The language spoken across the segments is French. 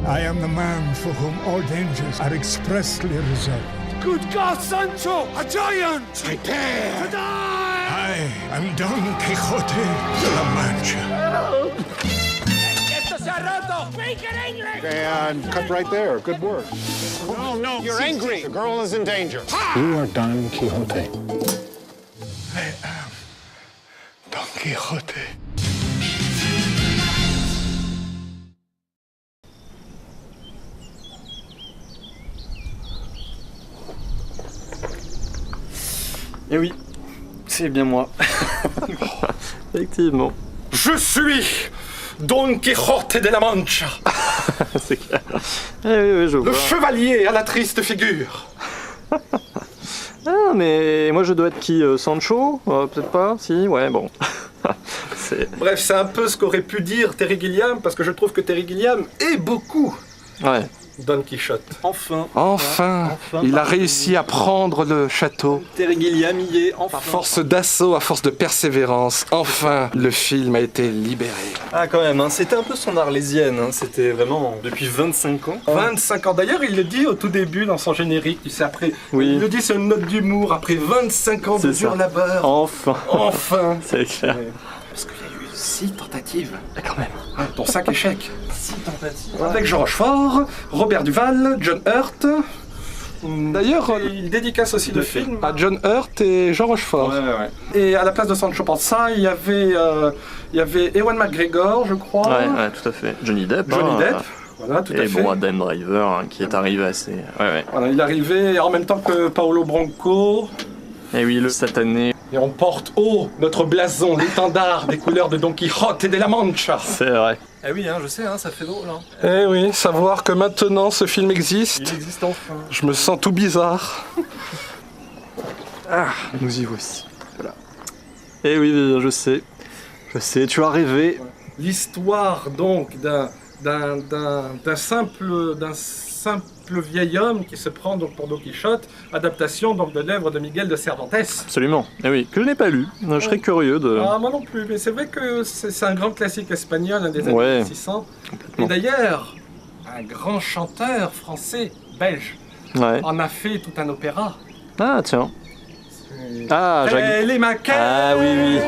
I am the man for whom all dangers are expressly reserved. Good God, Sancho! A giant! Prepare To die! I am Don Quixote de la Mancha. Esto se ha roto! Speak in English! And cut right there. Good work. No. You're angry. The girl is in danger. You are Don Quixote. I am Don Quixote. Eh oui, c'est bien moi. Effectivement. Je suis Don Quixote de la Mancha, C'est clair. Eh oui, je le vois. chevalier à la triste figure. Ah, mais moi je dois être qui Sancho peut-être pas. Si, ouais, bon. Bref, c'est un peu ce qu'aurait pu dire Terry Gilliam, parce que je trouve que Terry Gilliam est beaucoup Ouais. Don Quichotte. Enfin. Enfin, il a réussi à prendre le château. Terry Gilliam y est, enfin. À force d'assaut, à force de persévérance, enfin, le film a été libéré. Ah, quand même, hein, c'était un peu son arlésienne. Hein, c'était vraiment depuis 25 ans. 25 ans. D'ailleurs, il le dit au tout début dans son générique, tu sais, après. Oui. Il le dit sur une note d'humour, après 25 ans de C'est dur ça. labeur. Enfin. Enfin. C'est clair. Parce qu'il y a eu 6 tentatives, Ah, quand même. dont 5 échecs. 6 tentatives. Avec Jean Rochefort, Robert Duval, John Hurt. D'ailleurs, Il dédicace aussi le film. à John Hurt et Jean Rochefort. Ouais. Et à la place de Sancho Panza, il y avait Ewan McGregor, je crois. Ouais, tout à fait. Johnny Depp. Johnny hein, Depp. Voilà, tout à Et fait. bon, Adam Driver, hein, qui est arrivé assez. Ouais. Voilà, il est arrivé en même temps que Paolo Branco. Et oui, le satané. Et on porte haut notre blason, l'étendard des couleurs de Don Quichotte et de la Mancha. C'est vrai. Eh oui, hein, je sais, hein, ça fait drôle. Hein. Eh oui, savoir que maintenant ce film existe, Il existe enfin. je me sens tout bizarre. Nous y voici. Voilà. Eh oui, je sais. Tu as rêvé. L'histoire donc d'un simple vieil homme qui se prend donc pour Don Quichotte, adaptation donc de l'œuvre de Miguel de Cervantes. Absolument. Eh oui, que je n'ai pas lu. Je serais curieux de. Ah, moi non plus, mais c'est vrai que c'est un grand classique espagnol, un des années Ouais, 600. Et complètement. d'ailleurs, un grand chanteur français, belge, Ouais. en a fait tout un opéra. Ah, tiens. Ah, Jacques. Elle est ma quête. Ah, oui.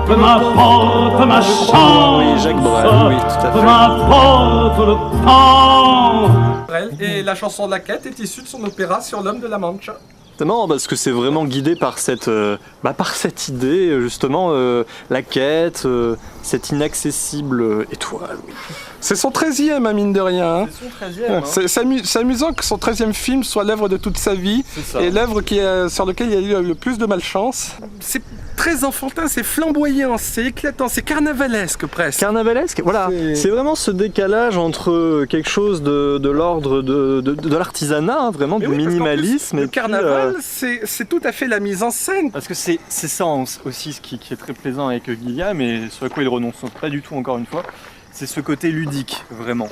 Peu m'apporte ma chance, Oui, Jacques Brel, oui, tout à peu fait. m'apporte le temps. Et la chanson de la quête est issue de son opéra sur l'homme de la Mancha. C'est marrant parce que c'est vraiment guidé par cette idée, justement, la quête, cette inaccessible étoile. Oui. C'est son 13e, hein, mine de rien. Hein. C'est son 13e. C'est amusant que son 13e film soit l'œuvre de toute sa vie C'est ça. et l'œuvre sur laquelle il y a eu le plus de malchance. C'est très enfantin, c'est flamboyant, c'est éclatant, c'est carnavalesque presque. Carnavalesque, voilà, c'est vraiment ce décalage entre quelque chose de l'ordre de l'artisanat, hein, vraiment Mais du oui, parce qu'en plus, minimalisme. le et puis, carnaval, c'est tout à fait la mise en scène. parce que c'est ça aussi ce qui est très plaisant avec Gilliam et sur quoi il renonce pas du tout encore une fois, c'est ce côté ludique, vraiment.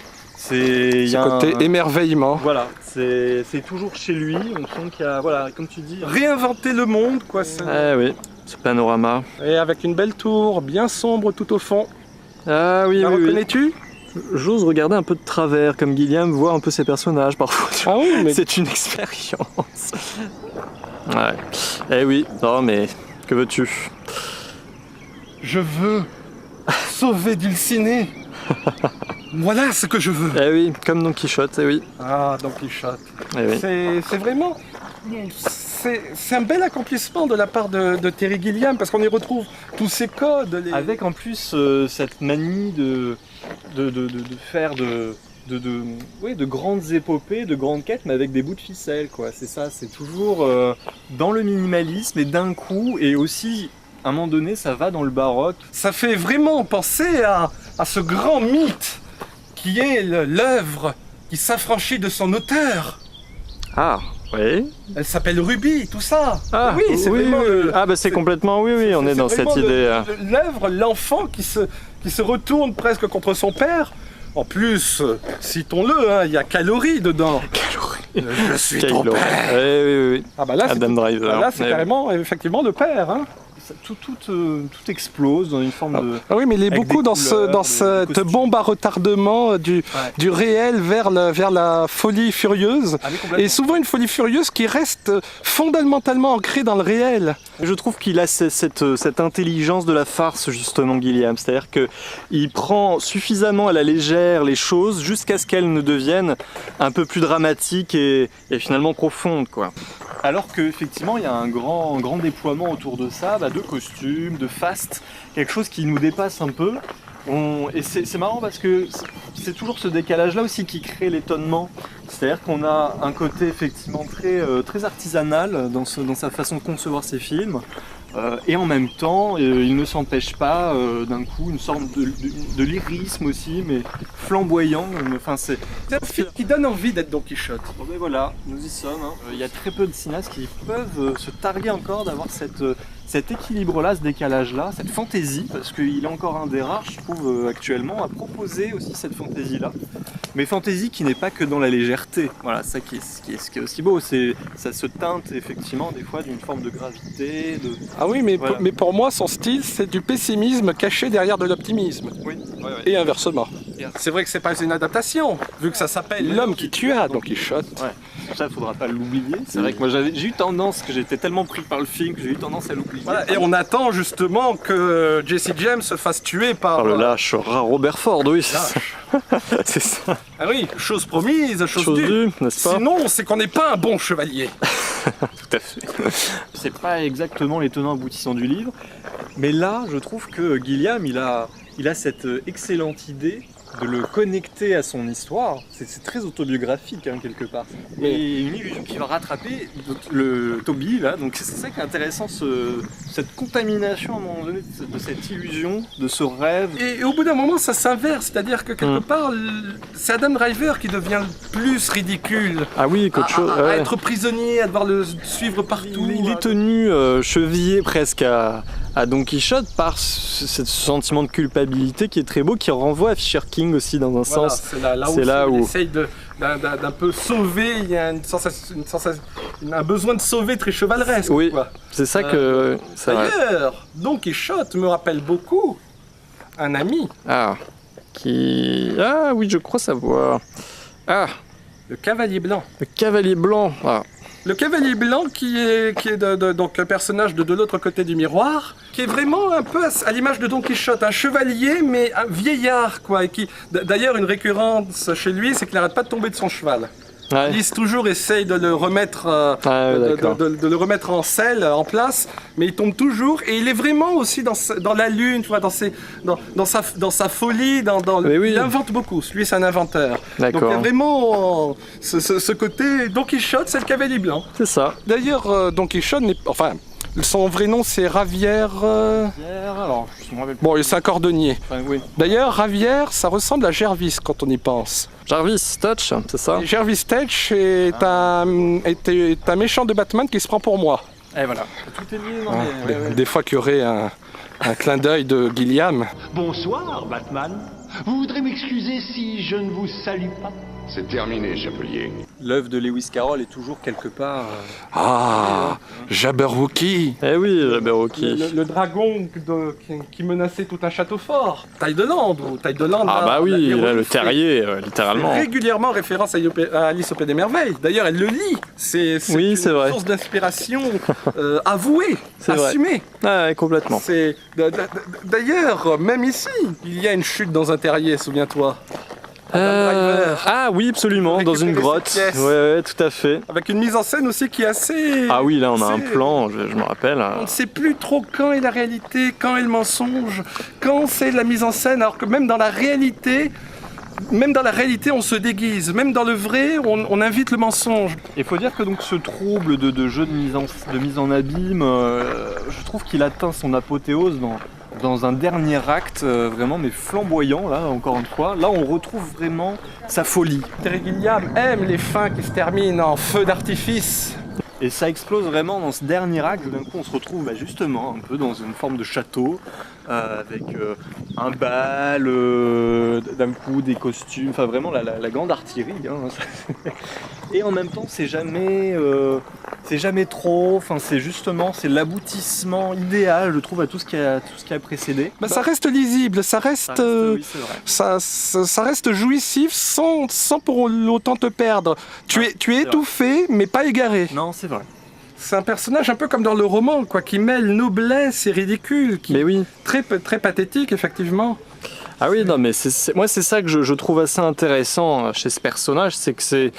Il y Ce a côté émerveillement. Voilà, c'est toujours chez lui, on sent qu'il y a, voilà, comme tu dis... Réinventer le monde, quoi. Ah oui, ce panorama. Et avec une belle tour, bien sombre tout au fond. Ah oui, La oui, oui. reconnais-tu? J'ose regarder un peu de travers, comme Gilliam, voir un peu ses personnages parfois. Ah oui, mais C'est une expérience. Ouais. Eh oui, non mais que veux-tu? je veux sauver Dulcinée. Voilà ce que je veux. Eh oui, comme Don Quichotte, eh oui. Ah, Don Quichotte. Eh oui. C'est vraiment... C'est un bel accomplissement de la part de Terry Gilliam, parce qu'on y retrouve tous ces codes. Avec en plus cette manie de faire de grandes épopées, de grandes quêtes, mais avec des bouts de ficelle, quoi. C'est ça, c'est toujours dans le minimalisme et d'un coup, et aussi, à un moment donné, ça va dans le baroque. Ça fait vraiment penser à ce grand mythe qui est l'œuvre qui s'affranchit de son auteur. Ah, oui. Elle s'appelle Ruby, tout ça. Ah, oui, c'est vraiment... Ah, bah c'est complètement, oui, on est dans vraiment cette idée. L'œuvre, l'enfant qui se retourne presque contre son père. En plus, citons-le, hein, il y a Calorie dedans. Je suis ton Kylo. père. Oui. Ah bah là, Adam Driver. là, c'est Eh carrément, effectivement, le père. Hein. tout explose dans une forme de... Ah oui, mais il est avec beaucoup des dans, couleurs, dans des cette costumes. bombe à retardement du réel vers la folie furieuse. Ah oui, complètement. Et souvent une folie furieuse qui reste fondamentalement ancrée dans le réel. Je trouve qu'il a cette intelligence de la farce, justement, Gilliam. C'est-à-dire qu'il prend suffisamment à la légère les choses jusqu'à ce qu'elles ne deviennent un peu plus dramatiques et finalement profondes, quoi. Alors qu'effectivement, il y a un grand déploiement autour de ça, de costumes, de faste, quelque chose qui nous dépasse un peu. Et c'est marrant parce que c'est toujours ce décalage-là aussi qui crée l'étonnement. C'est-à-dire qu'on a un côté effectivement très artisanal dans sa façon de concevoir ses films. Et en même temps, il ne s'empêche pas d'un coup une sorte de lyrisme aussi, mais flamboyant. C'est un film qui donne envie d'être Don Quichotte. Bon ben voilà, nous y sommes. Il y a très peu de cinéastes qui peuvent se targuer encore d'avoir cet équilibre-là, ce décalage-là, cette fantaisie, parce qu'il est encore un des rares, je trouve, actuellement, à proposer aussi cette fantaisie-là. Mais fantaisie qui n'est pas que dans la légèreté. Voilà, ça qui est aussi beau, ça se teinte effectivement des fois d'une forme de gravité. Ah oui, mais, voilà. mais pour moi, son style, c'est du pessimisme caché derrière de l'optimisme. Oui, Et inversement. C'est vrai que c'est pas une adaptation, vu que ça s'appelle L'homme qui tua Don Quichotte. Ouais. Ça, il faudra pas l'oublier. C'est vrai que moi, j'ai eu tendance, que j'étais tellement pris par le film que j'ai eu tendance à l'oublier. Voilà, et on attend justement que Jesse James se fasse tuer par le lâche Robert Ford, oui. C'est ça. Ah oui, chose promise, chose due. due, n'est-ce pas? Sinon, c'est qu'on n'est pas un bon chevalier. Tout à fait. C'est pas exactement les tenants aboutissants du livre, mais là, je trouve que Gilliam, il a cette excellente idée de le connecter à son histoire. C'est très autobiographique, quelque part. Et une illusion qui va rattraper le Toby, là. Donc c'est ça qui est intéressant, cette contamination à un moment donné de cette illusion, de ce rêve. Et au bout d'un moment, ça s'inverse, c'est-à-dire que quelque part, c'est Adam Driver qui devient le plus ridicule. Ah oui, qu'autre chose. À être prisonnier, à devoir le suivre partout. Il est tenu chevillé presque à Don Quichotte par ce sentiment de culpabilité qui est très beau, qui renvoie à Fisher King aussi dans un sens. C'est là où il essaye d'un peu sauver, il y a un besoin de sauver très chevaleresque. Oui, quoi. c'est ça que... D'ailleurs, Don Quichotte me rappelle beaucoup un ami. Ah oui, je crois savoir. Ah, le Cavalier Blanc. le Cavalier Blanc. Ah. Le Cavalier Blanc qui est donc un personnage de l'autre côté du miroir, qui est vraiment un peu à l'image de Don Quichotte, un chevalier mais un vieillard quoi. Et qui, d'ailleurs, une récurrence chez lui, c'est qu'il n'arrête pas de tomber de son cheval. Ouais. Lys toujours essaye de le remettre, de le remettre en selle, en place, mais il tombe toujours. Et il est vraiment aussi dans la lune, tu vois, dans sa folie, il invente beaucoup. Lui, c'est un inventeur. D'accord. Donc il y a vraiment ce côté Don Quichotte, c'est le Cavalier Blanc. C'est ça. D'ailleurs, Don Quichotte son vrai nom c'est Ravière. Alors, je me rappelle plus. Bon, c'est un cordonnier. Enfin, oui. D'ailleurs, Ravière, ça ressemble à Gervis quand on y pense. Jarvis Touch, c'est ça? Et Gervis Tetch est un méchant de Batman qui se prend pour moi. Et voilà. Tout est lié, Des fois qu'il y aurait un clin d'œil de Gilliam. Bonsoir, Batman. Vous voudrez m'excuser si je ne vous salue pas? C'est terminé, chapelier. L'œuvre de Lewis Carroll est toujours quelque part... Jabberwocky. Eh oui, Jabberwocky. Le dragon qui menaçait tout un château fort. Taille de Londres. Ah bah oui, là, le terrier, littéralement. Fait régulièrement référence à Alice au Pays des Merveilles. D'ailleurs, elle le lit. C'est une source d'inspiration avouée, assumée. Ah, ouais, complètement. D'ailleurs, même ici, il y a une chute dans un terrier, souviens-toi. Ah oui, absolument, dans une grotte. Ouais, tout à fait. Avec une mise en scène aussi qui est assez... Ah oui, là on a un plan, je me rappelle. On ne sait plus trop quand est la réalité, quand est le mensonge, quand c'est la mise en scène, alors que même dans la réalité, on se déguise. Même dans le vrai, on invite le mensonge. Il faut dire que donc ce trouble de jeu de mise en abîme, je trouve qu'il atteint son apothéose dans un dernier acte vraiment mais flamboyant, là encore une fois. Là on retrouve vraiment sa folie. Terry Gilliam aime les fins qui se terminent en feu d'artifice. Et ça explose vraiment dans ce dernier acte. D'un coup on se retrouve justement un peu dans une forme de château avec un bal, d'un coup des costumes, enfin vraiment la grande artillerie. Hein. Et en même temps, c'est jamais trop. Enfin, c'est l'aboutissement idéal, je trouve, à tout ce qui a précédé. Bah, ça reste lisible, ça reste, oui, c'est vrai. ça reste jouissif sans pour autant te perdre. Tu es étouffé, mais pas égaré. Non, c'est vrai. C'est un personnage un peu comme dans le roman, quoi, qui mêle noblesse et ridicule, Mais oui. très pathétique, effectivement. Ah oui, non, mais moi c'est ça que je trouve assez intéressant chez ce personnage, c'est que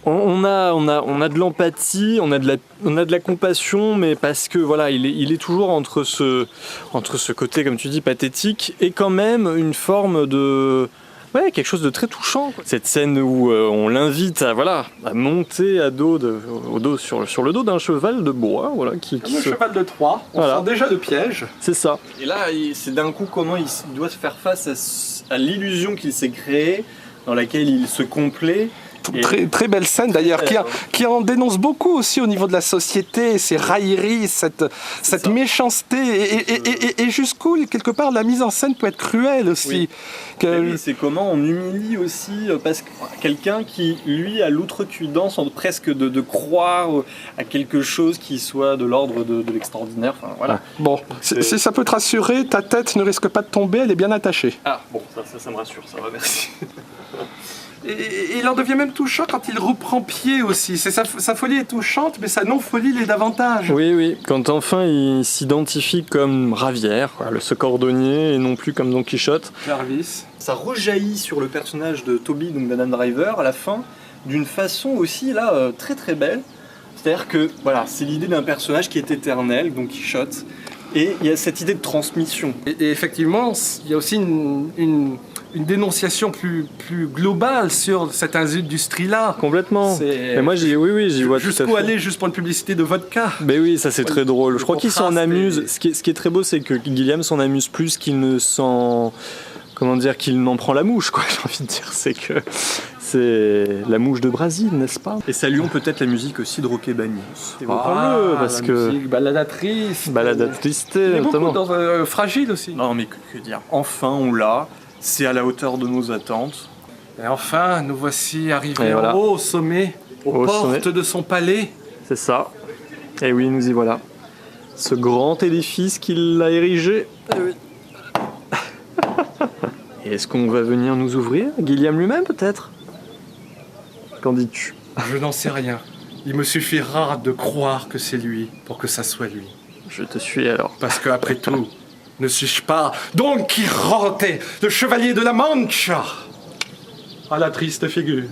on a de l'empathie, on a de la compassion, mais parce que voilà, il est toujours entre ce côté, comme tu dis, pathétique, et quand même une forme de quelque chose de très touchant, quoi. Cette scène où on l'invite à monter sur le dos d'un cheval de bois, voilà, Cheval de Troie, on sort déjà de piège. C'est ça. Et là, c'est d'un coup comment il doit se faire face à l'illusion qu'il s'est créée, dans laquelle il se complaît. Très belle scène d'ailleurs, qui en dénonce beaucoup aussi au niveau de la société, ces railleries, cette méchanceté, et jusqu'où, quelque part, la mise en scène peut être cruelle aussi. Oui, c'est comment on humilie aussi parce que quelqu'un qui, lui, a l'outrecuidance presque de croire à quelque chose qui soit de l'ordre de l'extraordinaire. Enfin, voilà. Bon, si ça peut te rassurer, ta tête ne risque pas de tomber, elle est bien attachée. Ah, bon, ça me rassure, ça va, merci. Et il en devient même touchant quand il reprend pied aussi. Sa folie est touchante, mais sa non-folie l'est davantage. Oui, quand enfin il s'identifie comme Ravière, ce cordonnier, et non plus comme Don Quichotte. Jarvis. Ça rejaillit sur le personnage de Toby, donc d'Adam Driver, à la fin, d'une façon aussi là très très belle. C'est-à-dire que voilà, c'est l'idée d'un personnage qui est éternel, Don Quichotte, et il y a cette idée de transmission. Et effectivement, il y a aussi une dénonciation plus globale sur cette industrie-là. Complètement. Mais moi, j'y vois tout à fait. Jusqu'où aller juste pour une publicité de vodka. Mais oui, ça c'est très drôle. Je crois qu'il s'en amuse. Ce qui est très beau, c'est que Gilliam s'en amuse plus qu'il ne s'en... Comment dire, qu'il n'en prend la mouche, quoi, j'ai envie de dire. C'est la mouche de Brésil, n'est-ce pas? Et saluons peut-être la musique aussi de Roque Bagnos. Évoquons-le, parce que... musique baladatrice. Baladatrice, Il notamment. y a beaucoup dans Fragile aussi. Non, mais que dire. Enfin, on l'a. C'est à la hauteur de nos attentes. Et enfin, nous voici arrivés voilà. au sommet, aux portes de son palais. C'est ça. Et oui, nous y voilà. Ce grand édifice qu'il a érigé. Et est-ce qu'on va venir nous ouvrir? Gilliam lui-même, peut-être? Qu'en dis-tu? Je n'en sais rien. Il me suffira de croire que c'est lui pour que ça soit lui. Je te suis alors. Parce que, après tout, ne suis-je pas Don Quijote, le chevalier de la Mancha? À la triste figure.